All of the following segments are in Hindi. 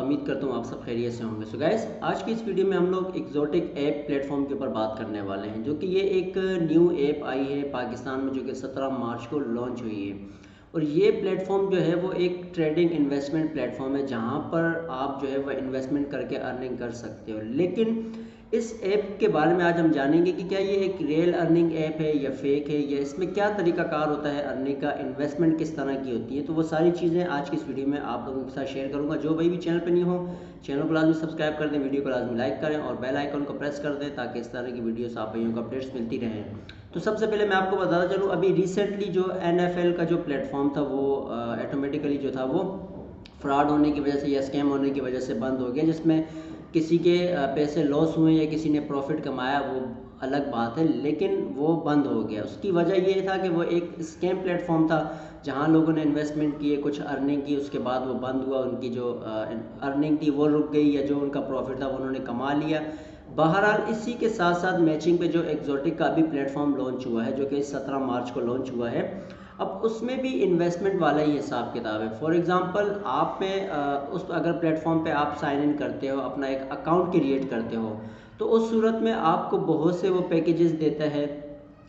उम्मीद करता हूँ आप सब खैरियत से होंगे। सो गाइस, आज की इस वीडियो में हम लोग एक्जोटिक ऐप प्लेटफॉर्म के ऊपर बात करने वाले हैं, जो कि ये एक न्यू ऐप आई है पाकिस्तान में, जो कि 17 मार्च को लॉन्च हुई है। और ये प्लेटफॉर्म जो है वो एक ट्रेडिंग इन्वेस्टमेंट प्लेटफॉर्म है, जहाँ पर आप जो है वह इन्वेस्टमेंट करके अर्निंग कर सकते हो। लेकिन इस ऐप के बारे में आज हम जानेंगे कि क्या ये एक रियल अर्निंग ऐप है या फेक है, या इसमें क्या तरीकाकार होता है अर्निंग का, इन्वेस्टमेंट किस तरह की होती है। तो वो सारी चीज़ें आज की इस वीडियो में आप लोगों के साथ शेयर करूंगा। जो भाई भी चैनल पर नहीं हो, चैनल को लाजमी सब्सक्राइब कर दें, वीडियो को लाजमी लाइक करें और बेल आइकन को प्रेस कर दें, ताकि इस तरह की वीडियोस आप भाइयों को अपडेट्स मिलती रहें। तो सबसे पहले मैं आपको बताता चलूँ, अभी रिसेंटली जो NFL का जो प्लेटफॉर्म था वो ऑटोमेटिकली जो था वो फ्रॉड होने की वजह से या स्कैम होने की वजह से बंद हो गया, जिसमें किसी के पैसे लॉस हुए या किसी ने प्रॉफिट कमाया वो अलग बात है, लेकिन वो बंद हो गया। उसकी वजह ये था कि वो एक स्कैम प्लेटफॉर्म था, जहां लोगों ने इन्वेस्टमेंट किए, कुछ अर्निंग की, उसके बाद वो बंद हुआ, उनकी जो अर्निंग थी वो रुक गई, या जो उनका प्रॉफिट था वो उन्होंने कमा लिया। बहरहाल इसी के साथ साथ मैचिंग पे जो एक्जोटिक का अभी प्लेटफॉर्म लॉन्च हुआ है, जो कि 17 मार्च को लॉन्च हुआ है, अब उसमें भी इन्वेस्टमेंट वाला ही हिसाब किताब है। फॉर एग्जांपल, आप में उस अगर प्लेटफॉर्म पे आप साइन इन करते हो, अपना एक अकाउंट क्रिएट करते हो, तो उस सूरत में आपको बहुत से वो पैकेजेस देता है,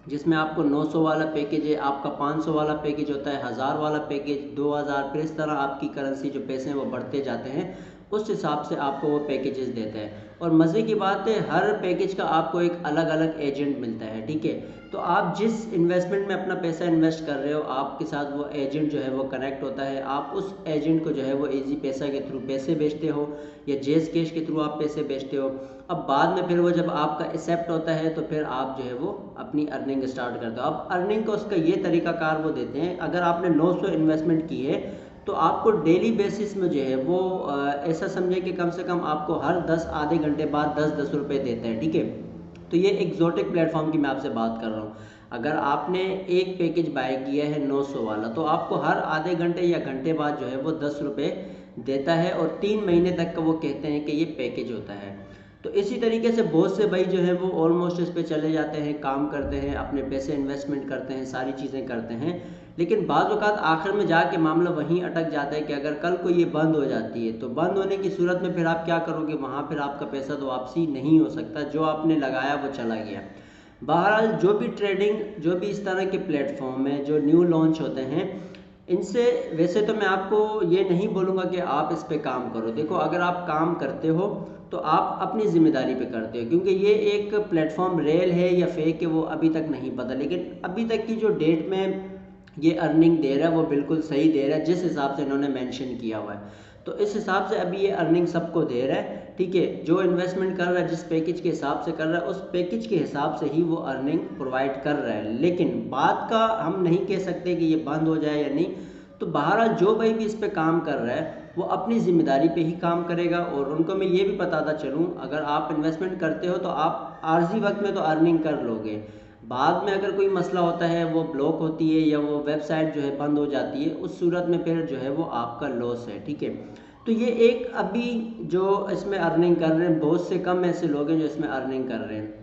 जिसमें आपको 900 वाला पैकेज है, आपका 500 वाला पैकेज होता है, 1000 वाला पैकेज, 2000, फिर इस तरह आपकी करेंसी जो पैसे हैं वो बढ़ते जाते हैं, उस हिसाब से आपको वो पैकेजेस देते हैं। और मज़े की बात है, हर पैकेज का आपको एक अलग अलग एजेंट मिलता है, ठीक है। तो आप जिस इन्वेस्टमेंट में अपना पैसा इन्वेस्ट कर रहे हो, आपके साथ वो एजेंट जो है वो कनेक्ट होता है। आप उस एजेंट को जो है वो इजी पैसा के थ्रू पैसे बेचते हो, या जेज कैश के थ्रू आप पैसे बेचते हो। अब बाद में फिर वो जब आपका एक्सेप्ट होता है, तो फिर आप जो है वो अपनी अर्निंग स्टार्ट करते हो। अब अर्निंग का उसका ये तरीकाकार वो देते हैं, अगर आपने 900 इन्वेस्टमेंट की है, तो आपको डेली बेसिस में जो है वो ऐसा समझे कि कम से कम आपको हर 10 आधे घंटे बाद 10-10 रुपये देते हैं, ठीक है। तो ये एक्जोटिक प्लेटफॉर्म की मैं आपसे बात कर रहा हूँ। अगर आपने एक पैकेज बाय किया है 900 वाला, तो आपको हर आधे घंटे या घंटे बाद जो है वो 10 रुपये देता है, और 3 महीने तक का वो कहते हैं कि ये पैकेज होता है। तो इसी तरीके से बहुत से भाई जो है वो ऑलमोस्ट इस पे चले जाते हैं, काम करते हैं, अपने पैसे इन्वेस्टमेंट करते हैं, सारी चीज़ें करते हैं, लेकिन बाज़ औक़ात आखिर में जाके मामला वहीं अटक जाता है कि अगर कल को ये बंद हो जाती है, तो बंद होने की सूरत में फिर आप क्या करोगे, वहाँ फिर आपका पैसा तो वापसी नहीं हो सकता, जो आपने लगाया वो चला गया। बहरहाल जो भी ट्रेडिंग, जो भी इस तरह के प्लेटफॉर्म है जो न्यू लॉन्च होते हैं, इनसे वैसे तो मैं आपको ये नहीं बोलूँगा कि आप इस पे काम करो। देखो, अगर आप काम करते हो तो आप अपनी ज़िम्मेदारी पे करते हो, क्योंकि ये एक प्लेटफॉर्म रियल है या फेक है वो अभी तक नहीं पता, लेकिन अभी तक की जो डेट में ये अर्निंग दे रहा है वो बिल्कुल सही दे रहा है, जिस हिसाब से इन्होंने मेंशन किया हुआ है। तो इस हिसाब से अभी ये अर्निंग सबको दे रहा है, ठीक है। जो इन्वेस्टमेंट कर रहा है, जिस पैकेज के हिसाब से कर रहा है, उस पैकेज के हिसाब से ही वो अर्निंग प्रोवाइड कर रहा है। लेकिन बात का हम नहीं कह सकते कि ये बंद हो जाए या नहीं। तो बहरहाल जो भाई भी इस पे काम कर रहा है वो अपनी ज़िम्मेदारी पे ही काम करेगा। और उनको मैं ये भी बताता चलूँ, अगर आप इन्वेस्टमेंट करते हो तो आप आर्जी वक्त में तो अर्निंग कर लोगे, बाद में अगर कोई मसला होता है, वो ब्लॉक होती है या वो वेबसाइट जो है बंद हो जाती है, उस सूरत में फिर जो है वो आपका लॉस है, ठीक है। तो ये एक अभी जो इसमें अर्निंग कर रहे हैं, बहुत से कम ऐसे लोग हैं जो इसमें अर्निंग कर रहे हैं।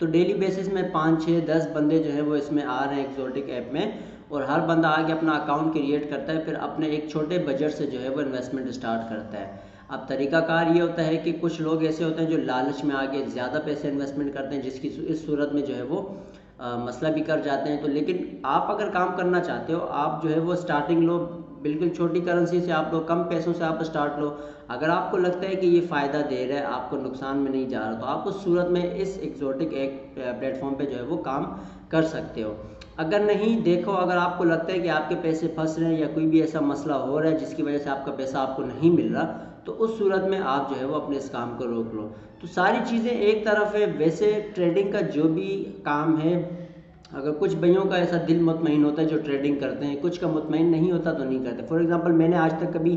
तो डेली बेसिस में 5, 6, 10 बंदे जो है वो इसमें आ रहे हैं एक्जोटिक ऐप में, और हर बंदा आके अपना अकाउंट क्रिएट करता है, फिर अपने एक छोटे बजट से जो है वो इन्वेस्टमेंट स्टार्ट करता है। अब तरीकाकार ये होता है कि कुछ लोग ऐसे होते हैं जो लालच में आके ज़्यादा पैसे इन्वेस्टमेंट करते हैं, जिसकी इस सूरत में जो है वो मसला भी कर जाते हैं। तो लेकिन आप अगर काम करना चाहते हो, आप जो है वो स्टार्टिंग लो, बिल्कुल छोटी करेंसी से आप लो, कम पैसों से आप स्टार्ट लो। अगर आपको लगता है कि ये फ़ायदा दे रहा है, आपको नुकसान में नहीं जा रहा, तो आप उस सूरत में इस एक्जोटिक एक प्लेटफॉर्म पे जो है वो काम कर सकते हो। अगर नहीं, देखो, अगर आपको लगता है कि आपके पैसे फंस रहे हैं या कोई भी ऐसा मसला हो रहा है जिसकी वजह से आपका पैसा आपको नहीं मिल रहा, तो उस सूरत में आप जो है वो अपने इस काम को रोक लो। तो सारी चीज़ें एक तरफ है। वैसे ट्रेडिंग का जो भी काम है, अगर कुछ भाइयों का ऐसा दिल मुतमईन होता है जो ट्रेडिंग करते हैं, कुछ का मुतमईन नहीं होता तो नहीं करते। फॉर एग्जांपल, मैंने आज तक कभी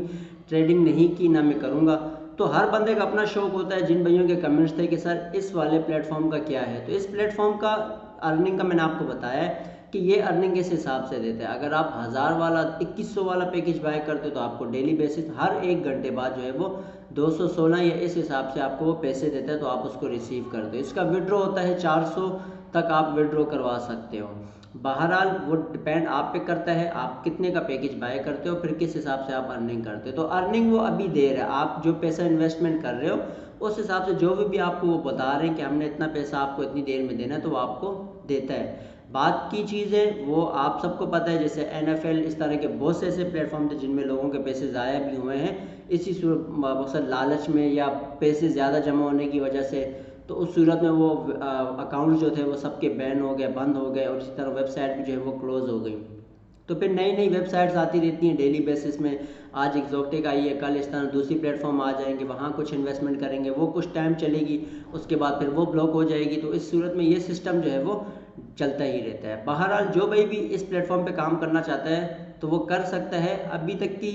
ट्रेडिंग नहीं की, ना मैं करूँगा। तो हर बंदे का अपना शौक होता है। जिन भाइयों के कमेंट्स थे कि सर इस वाले प्लेटफॉर्म का क्या है, तो इस प्लेटफॉर्म का अर्निंग का मैंने आपको बताया है कि ये अर्निंग इस हिसाब से देते हैं। अगर आप 1000 वाला 2100 वाला पैकेज बाय करते हो, तो आपको डेली बेसिस हर 1 घंटे बाद जो है वो 216 या इस हिसाब से आपको वो पैसे देता है, तो आप उसको रिसीव करते हो। इसका विड्रॉ होता है 400 तक आप विड्रॉ करवा सकते हो। बहरहाल वो डिपेंड आप पे करता है, आप कितने का पैकेज बाय करते हो, फिर किस हिसाब से आप अर्निंग करते हो। तो अर्निंग वो अभी दे रहा है, आप जो पैसा इन्वेस्टमेंट कर रहे हो उस हिसाब से जो भी आपको वो बता रहे हैं कि हमने इतना पैसा आपको इतनी देर में देना है, तो वो आपको देता है। बात की चीज़ है वो आप सबको पता है, जैसे NFL, इस तरह के बहुत से ऐसे प्लेटफॉर्म थे जिनमें लोगों के पैसे ज़ाया भी हुए हैं इसी मकसद लालच में या पैसे ज़्यादा जमा होने की वजह से। तो उस सूरत में वो अकाउंट जो थे वो सबके बैन हो गए, बंद हो गए, और इसी तरह वेबसाइट भी जो है वो क्लोज़ हो गई। तो फिर नई नई वेबसाइट्स आती रहती हैं डेली बेसिस में। आज एक्जोटिक आई है, कल इस तरह दूसरी प्लेटफॉर्म आ जाएंगे, वहाँ कुछ इन्वेस्टमेंट करेंगे, वो कुछ टाइम चलेगी, उसके बाद फिर वो ब्लॉक हो जाएगी। तो इस सूरत में ये सिस्टम जो है वो चलता ही रहता है। बहरहाल जो भाई भी इस प्लेटफॉर्म पे काम करना चाहता है तो वो कर सकता है। अभी तक की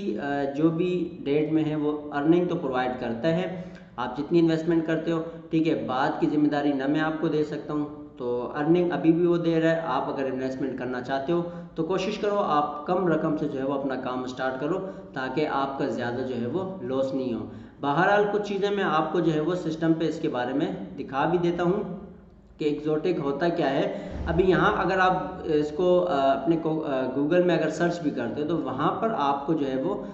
जो भी डेट में है वो अर्निंग तो प्रोवाइड करता है, आप जितनी इन्वेस्टमेंट करते हो, ठीक है। बाद की जिम्मेदारी ना मैं आपको दे सकता हूँ, तो अर्निंग अभी भी वो दे रहा है। आप अगर इन्वेस्टमेंट करना चाहते हो तो कोशिश करो आप कम रकम से जो है वो अपना काम स्टार्ट करो, ताकि आपका ज़्यादा जो है वो लॉस नहीं हो। बहरहाल कुछ चीज़ें मैं आपको जो है वो सिस्टम पे इसके बारे में दिखा भी देता हूँ कि एक्जोटिक होता क्या है। अभी यहाँ अगर आप इसको अपने को गूगल में अगर सर्च भी करते हो तो वहाँ पर आपको जो है वो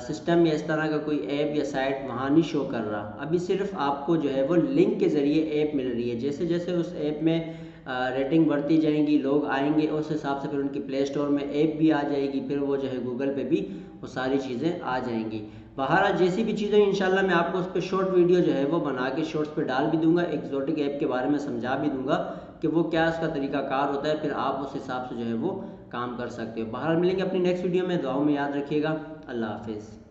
सिस्टम या इस तरह का कोई ऐप या साइट वहाँ नहीं शो कर रहा। अभी सिर्फ आपको जो है वो लिंक के ज़रिए ऐप मिल रही है। जैसे जैसे उस ऐप में रेटिंग बढ़ती जाएंगी, लोग आएंगे, उस हिसाब से फिर उनकी प्ले स्टोर में ऐप भी आ जाएगी, फिर वो जो है गूगल पे भी वो सारी चीज़ें आ जाएंगी। बहरहाल जैसी भी चीज़ें इंशाल्लाह मैं आपको उस पर शॉर्ट वीडियो जो है वो बना के शॉर्ट्स पे डाल भी दूंगा, एक्जोटिक ऐप के बारे में समझा भी दूंगा कि वो क्या उसका तरीकाकार होता है, फिर आप उस हिसाब से जो है वो काम कर सकते हो। बहरहाल मिलेंगे अपनी नेक्स्ट वीडियो में, दुआओं में याद रखिएगा। अल्लाह हाफिज़।